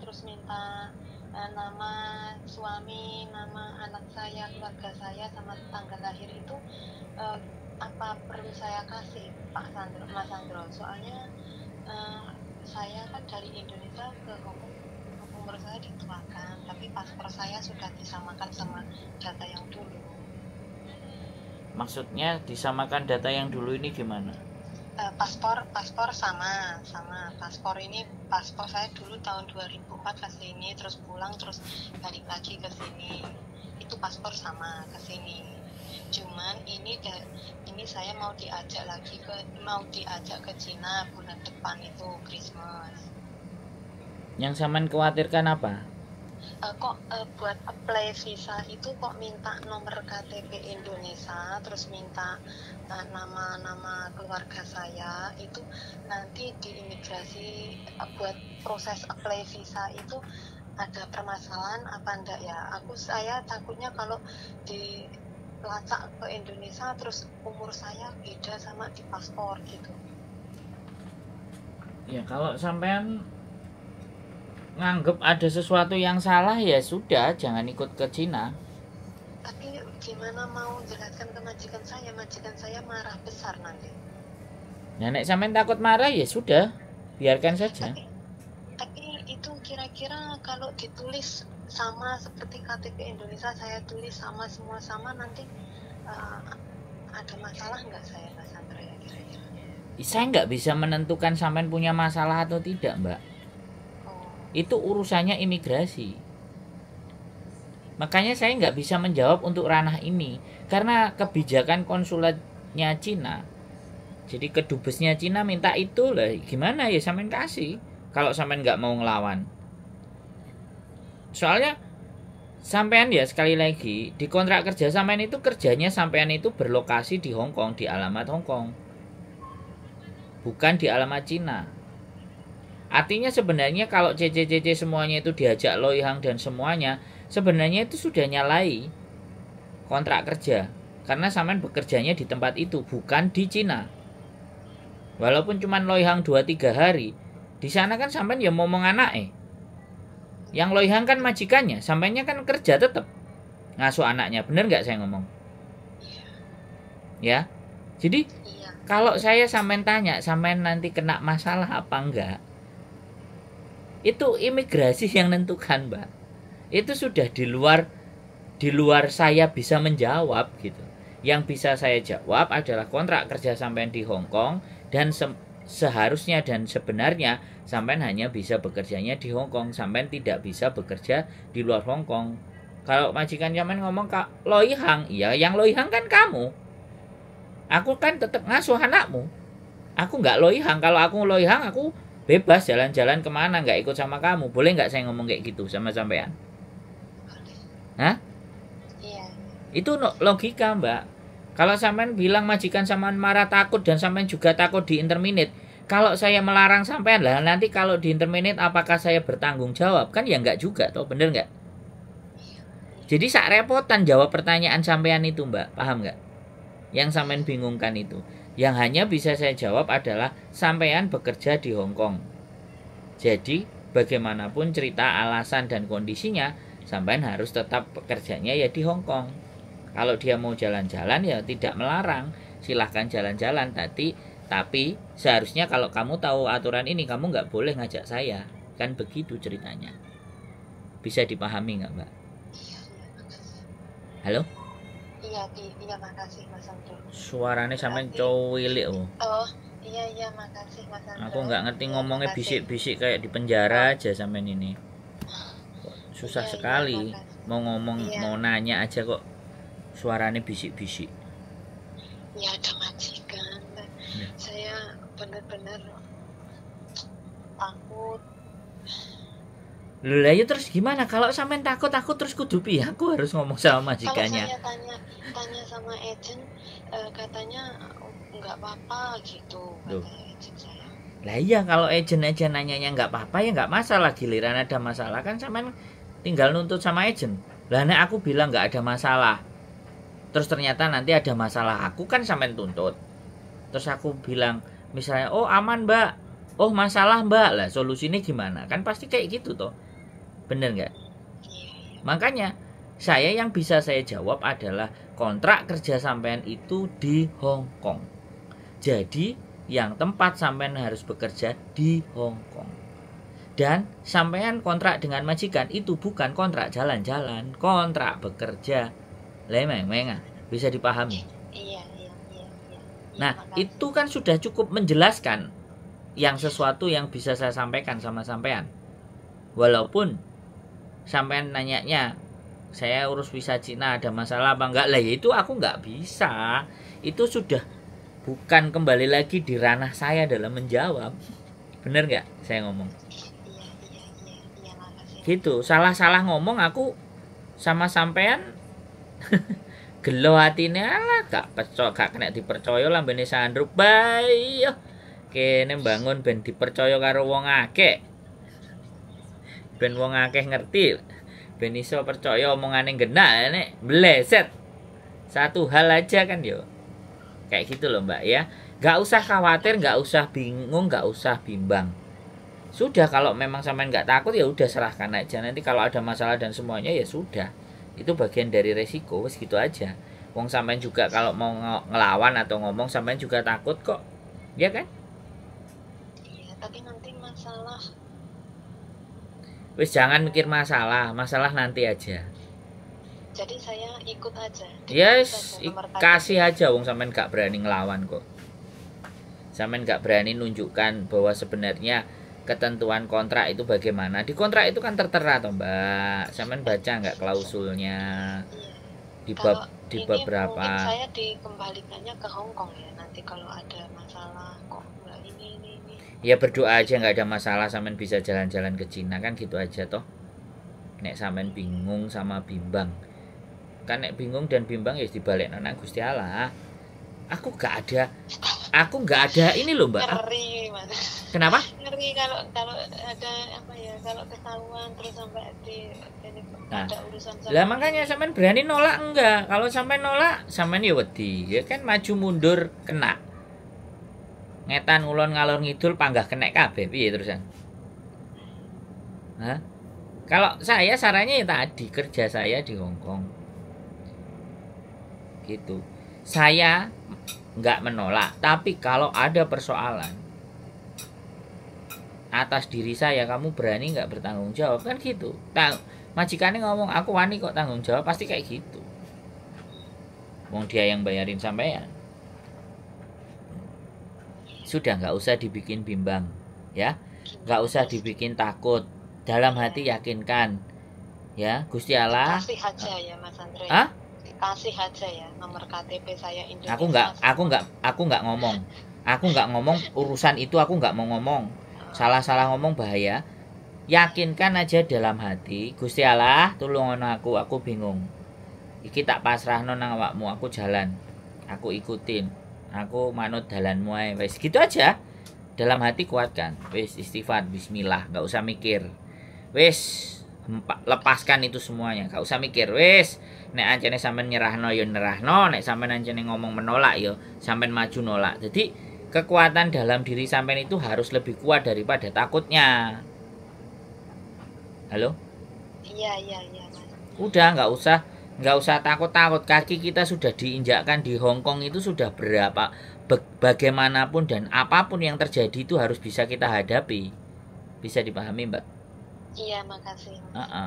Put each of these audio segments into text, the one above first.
terus minta nama suami, nama anak saya, keluarga saya, sama tanggal lahir itu apa perlu saya kasih Pak Sandro, Mas Sandro? Soalnya saya kan dari Indonesia ke Hongkong, umur saya dituakan, tapi paspor saya sudah disamakan sama data yang dulu. Maksudnya disamakan data yang dulu ini gimana? Paspor sama paspor ini, paspor saya dulu tahun 2004 ke sini, terus pulang, terus balik lagi ke sini, itu paspor sama ke sini. Cuman ini saya mau diajak ke Cina bulan depan itu Christmas. Yang sampean khawatirkan apa? Buat apply visa itu kok minta nomor KTP Indonesia, terus minta nama keluarga saya, itu nanti di imigrasi buat proses apply visa itu ada permasalahan apa enggak ya? Saya takutnya kalau dilacak ke Indonesia terus umur saya beda sama di paspor gitu. Ya kalau sampean nganggep ada sesuatu yang salah ya sudah, jangan ikut ke Cina. Tapi gimana mau jelaskan ke majikan saya marah besar nanti. Nah, nek sampean takut marah ya sudah, biarkan saja. Tapi itu kira-kira kalau ditulis sama seperti KTP Indonesia, saya tulis sama, semua sama, nanti ada masalah nggak saya, Mas Sandro ya kira-kira? Saya nggak bisa menentukan sampean punya masalah atau tidak, Mbak. Itu urusannya imigrasi. Makanya saya nggak bisa menjawab untuk ranah ini, karena kebijakan konsulatnya Cina. Jadi kedubesnya Cina minta itu lah, gimana ya sampean kasih kalau sampean nggak mau ngelawan. Soalnya sampean ya sekali lagi di kontrak kerja sampean itu kerjanya sampean itu berlokasi di Hong Kong, di alamat Hong Kong, bukan di alamat Cina. Artinya sebenarnya kalau CC semuanya itu diajak Loihang dan semuanya, sebenarnya itu sudah nyalai kontrak kerja. Karena sampean bekerjanya di tempat itu, bukan di Cina. Walaupun cuma Loihang 2-3 hari, di sana kan sampean ya ngomong anaknya. Yang Loihang kan majikannya, sampeannya kan kerja tetap ngasuh anaknya. Bener nggak saya ngomong? Ya. Jadi kalau saya sampean tanya, sampean nanti kena masalah apa enggak? Itu imigrasi yang nentukan, Mbak. Itu sudah di luar saya bisa menjawab gitu. Yang bisa saya jawab adalah kontrak kerja sampean di Hong Kong, dan seharusnya dan sebenarnya sampean hanya bisa bekerjanya di Hong Kong, sampean tidak bisa bekerja di luar Hong Kong. Kalau majikan sampean ngomong Kak Loihang, iya yang Loihang kan kamu. Aku kan tetap ngasuh anakmu. Aku nggak Loihang. Kalau aku Loihang, aku bebas jalan-jalan kemana, nggak ikut sama kamu. Boleh nggak saya ngomong kayak gitu sama sampean? Hah? Iya. Itu logika, Mbak. Kalau sampean bilang majikan sampean marah takut dan sampean juga takut di interminate, kalau saya melarang sampean lah nanti kalau di interminate apakah saya bertanggung jawab? Kan ya nggak juga, toh bener nggak? Jadi sak repotan jawab pertanyaan sampean itu, Mbak. Paham nggak? Yang sampean bingungkan itu. Yang hanya bisa saya jawab adalah sampean bekerja di Hong Kong. Jadi bagaimanapun cerita alasan dan kondisinya, sampean harus tetap bekerjanya ya di Hong Kong. Kalau dia mau jalan-jalan ya tidak melarang, silahkan jalan-jalan. Tapi seharusnya kalau kamu tahu aturan ini, kamu nggak boleh ngajak saya. Kan begitu ceritanya. Bisa dipahami nggak, Mbak? Halo? Iya, makasih Mas Sandro. Suaranya sampean cowilik oh. Oh, iya, makasih Mas Sandro. Aku nggak ngerti ngomongnya bisik-bisik kayak di penjara aja sampean ini. Susah sekali mau ngomong, mau nanya aja kok suaranya bisik-bisik. Ya ada majikan. Saya benar-benar takut. Loh lah ya terus gimana? Kalau sampean takut aku terus kudu piye? Aku harus ngomong sama majikannya. Kalau saya tanya sama agent, katanya nggak apa-apa gitu, katanya agent saya. Lah iya kalau agent nanyanya nggak apa-apa ya nggak masalah. Giliran ada masalah kan sampean tinggal nuntut sama agent. Lah nek aku bilang nggak ada masalah, terus ternyata nanti ada masalah, aku kan sampean tuntut. Terus aku bilang misalnya oh aman Mbak, Oh masalah mbak lah, solusinya gimana? Kan pasti kayak gitu toh, bener nggak? Iya. Makanya saya yang bisa saya jawab adalah kontrak kerja sampean itu di Hong Kong. Jadi yang tempat sampean harus bekerja di Hong Kong. Dan sampean kontrak dengan majikan itu bukan kontrak jalan-jalan, kontrak bekerja. Lemeng-meng, bisa dipahami. Iya. Nah, Makasih. itu kan sudah cukup menjelaskan yang sesuatu yang bisa saya sampaikan sama sampean. Walaupun sampean nanyanya, saya urus visa Cina ada masalah apa enggak? Lah itu aku enggak bisa. Itu sudah bukan kembali lagi di ranah saya dalam menjawab. Bener enggak saya ngomong? Iya, makasih. Gitu, salah-salah ngomong aku sama sampean gelo hatine alah gak kena dipercaya lambene sandrup bae. Kene bangun ben dipercaya karo wong akeh. Ben wong akeh ngerti. Ben iso percaya omongane genah nek bleset. Satu hal aja kan yo. Kayak gitu loh Mbak ya. Gak usah khawatir, gak usah bingung, gak usah bimbang. Sudah kalau memang sampean gak takut ya udah serahkan aja. Nanti kalau ada masalah dan semuanya ya sudah. Itu bagian dari resiko, wes gitu aja. Wong sampean juga kalau mau ngelawan atau ngomong sampean juga takut kok. Ya kan? Tapi nanti masalah. Wis jangan mikir masalah nanti aja. Jadi saya ikut aja. Yes, kasih aja wong sampean gak berani ngelawan kok. Sampean gak berani nunjukkan bahwa sebenarnya ketentuan kontrak itu bagaimana. Di kontrak itu kan tertera toh, Mbak. Sampean baca nggak klausulnya? Di bab berapa? Mungkin saya dikembalikannya ke Hong Kong ya. Nanti kalau ada masalah kok nggak ini. Ya berdoa aja nggak ada masalah, sampean bisa jalan-jalan ke Cina kan gitu aja toh. Nek sampean bingung sama bimbang, kan nek bingung dan bimbang ya dibalik nang Gusti Allah. Aku nggak ada ini loh Mbak. Ngeri Mas. Kenapa? Ngeri kalau ada apa ya, kalau ketahuan terus sampai ada urusan sama. Lah makanya sampean berani nolak enggak? Kalau sampean nolak, sampean ya wedi, ya kan maju mundur kena. Ngetan ngulon ngalor ngidul panggah kena kabeh piye terusan? Hah? Kalau saya sarannya ya tadi kerja saya di Hong Kong. Gitu. Saya enggak menolak, tapi kalau ada persoalan atas diri saya, kamu berani enggak bertanggung jawab kan gitu. Majikannya ngomong aku wani kok tanggung jawab, pasti kayak gitu. Wong dia yang bayarin sampean. Sudah nggak usah dibikin bimbang, ya, nggak usah dibikin takut. Dalam hati yakinkan, ya Gusti Allah. Kasih aja ya Mas Andre. Hah? Kasih aja ya nomor KTP saya Indonesia. Aku nggak ngomong urusan itu, aku nggak mau ngomong. Salah ngomong bahaya. Yakinkan aja dalam hati, Gusti Allah, tulung aku bingung. Iki tak pasrahno nang awakmu, aku jalan. Aku ikutin. Aku manut dalanmu ae. Wis gitu aja. Dalam hati kuatkan. Wis istighfar, bismillah, enggak usah mikir. Wis lepaskan itu semuanya, enggak usah mikir. Wis nek ancene sampean nyerahno ya nyerahno, nek sampean ancene ngomong menolak ya sampean maju nolak. Jadi kekuatan dalam diri sampean itu harus lebih kuat daripada takutnya. Halo? Iya Mas. Udah enggak usah takut-takut. Kaki kita sudah diinjakkan di Hong Kong itu sudah berapa bagaimanapun dan apapun yang terjadi itu harus bisa kita hadapi. Bisa dipahami Mbak? Iya, makasih.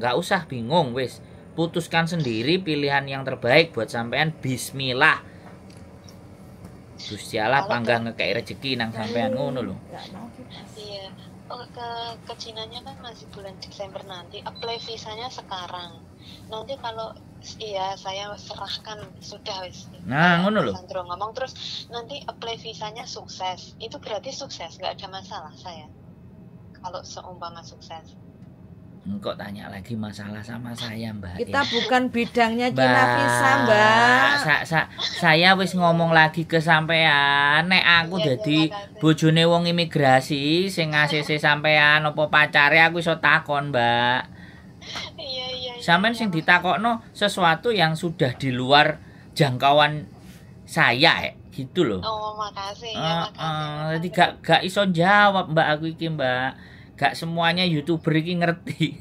Nggak usah bingung, wis putuskan sendiri pilihan yang terbaik buat sampean. Bismillah. Gusti Allah panggah ngekei rezeki nang sampean ngono lho. Iya. Ke Cinanya kan masih bulan Desember nanti. Apply visanya sekarang. Nanti kalau saya serahkan sudah wis. Nah, ngono lho. Sandro ngomong terus nanti apply visanya sukses. Itu berarti sukses, nggak ada masalah saya. Kalau seumpama sukses. Kok tanya lagi masalah sama saya Mbak? Kita bukan bidangnya Cina visa Mbak. Saya wis ngomong lagi ke sampean, nek aku dadi bojone wong imigrasi sing ngasih sampean apa pacare aku iso takon Mbak. Iya. Sampean sing ditakokno sesuatu yang sudah di luar jangkauan saya Gitu loh. Oh, makasih ya, makasih. Jadi gak iso jawab Mbak aku iki Mbak. Gak semuanya YouTuber iki ngerti.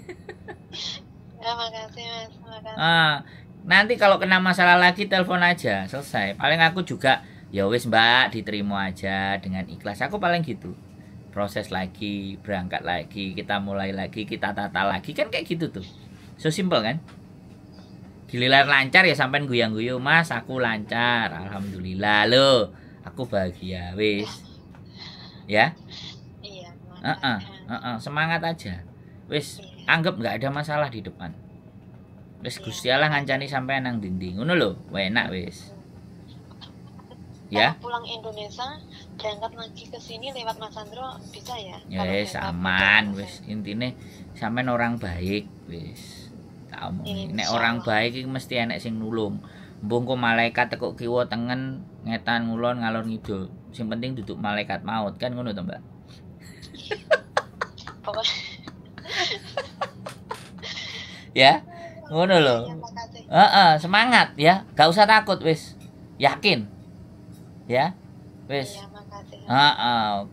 Ya, makasih Mas, makasih. Nanti kalau kena masalah lagi telepon aja, selesai. Paling aku juga ya wis Mbak, diterima aja dengan ikhlas. Aku paling gitu. Proses lagi, berangkat lagi, kita mulai lagi, kita tata lagi, kan kayak gitu tuh. So simple kan? Giliran lancar ya sampean guyang-guyu, Mas, aku lancar. Alhamdulillah loh. Aku bahagia wis. Ya? Iya, makasih. Semangat aja. Wis, Iya. anggap nggak ada masalah di depan. Wis Gusti Allah ngancani sampean nang dinding. Ngono lho, enak wis. Ya. Pulang Indonesia, berangkat lagi ke sini lewat Mas Sandro bisa ya? Ya Kalau wis lewat aman hotel wis. Intine sampean orang baik wis. Tak omongi. Nek Insya orang Allah. baik iki mesti enek sing nulung. Mbungko malaikat tekuk kiwa tengen ngetan ngulon ngalor ngidul. Sing penting duduk malaikat maut kan ngono to, Mbak. Pokoknya Ya. Ngono lho. ya, makasih. Semangat ya. Gak usah takut wis. Yakin. Ya. Wis. Iya, makasih.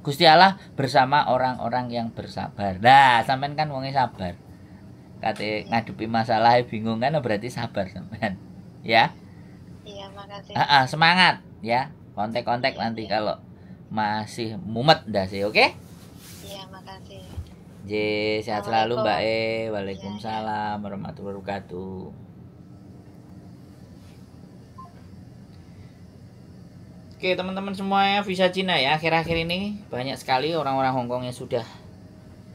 Gusti Allah bersama orang-orang yang bersabar. Nah, sampean kan wonge sabar. Kate ngadepi masalah bingung kan berarti sabar sampean. Ya. Iya, makasih. Semangat ya. Kontak-kontak nanti kalau masih mumet ndak sih, oke? Iya, makasih. J, sehat selalu Mbak E. Assalamualaikum. Waalaikumsalam warahmatullahi wabarakatuh. Oke teman-teman semuanya, visa Cina ya. Akhir-akhir ini banyak sekali orang-orang Hongkong yang sudah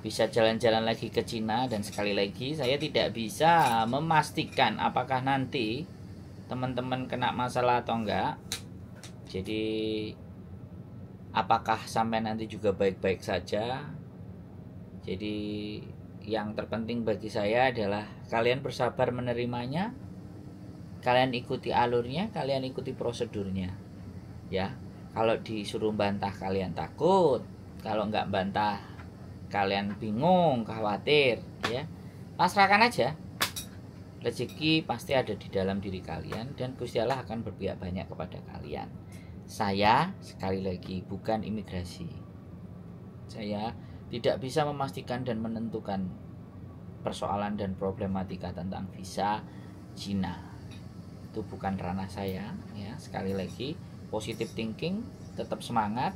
bisa jalan-jalan lagi ke Cina. Dan sekali lagi saya tidak bisa memastikan apakah nanti teman-teman kena masalah atau enggak. Jadi apakah sampai nanti juga baik-baik saja. Jadi yang terpenting bagi saya adalah kalian bersabar menerimanya. Kalian ikuti alurnya, kalian ikuti prosedurnya. Ya, kalau disuruh bantah kalian takut, kalau nggak bantah kalian bingung, khawatir, ya pasrahkan aja. Rezeki pasti ada di dalam diri kalian dan Gusti Allah akan berpihak banyak kepada kalian. Saya sekali lagi bukan imigrasi. Saya tidak bisa memastikan dan menentukan persoalan dan problematika tentang visa Cina. Itu bukan ranah saya, ya. Sekali lagi positive thinking, tetap semangat,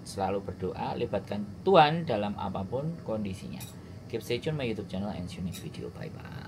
selalu berdoa, libatkan Tuhan dalam apapun kondisinya. Keep stay tune my YouTube channel and see you next video. Bye bye.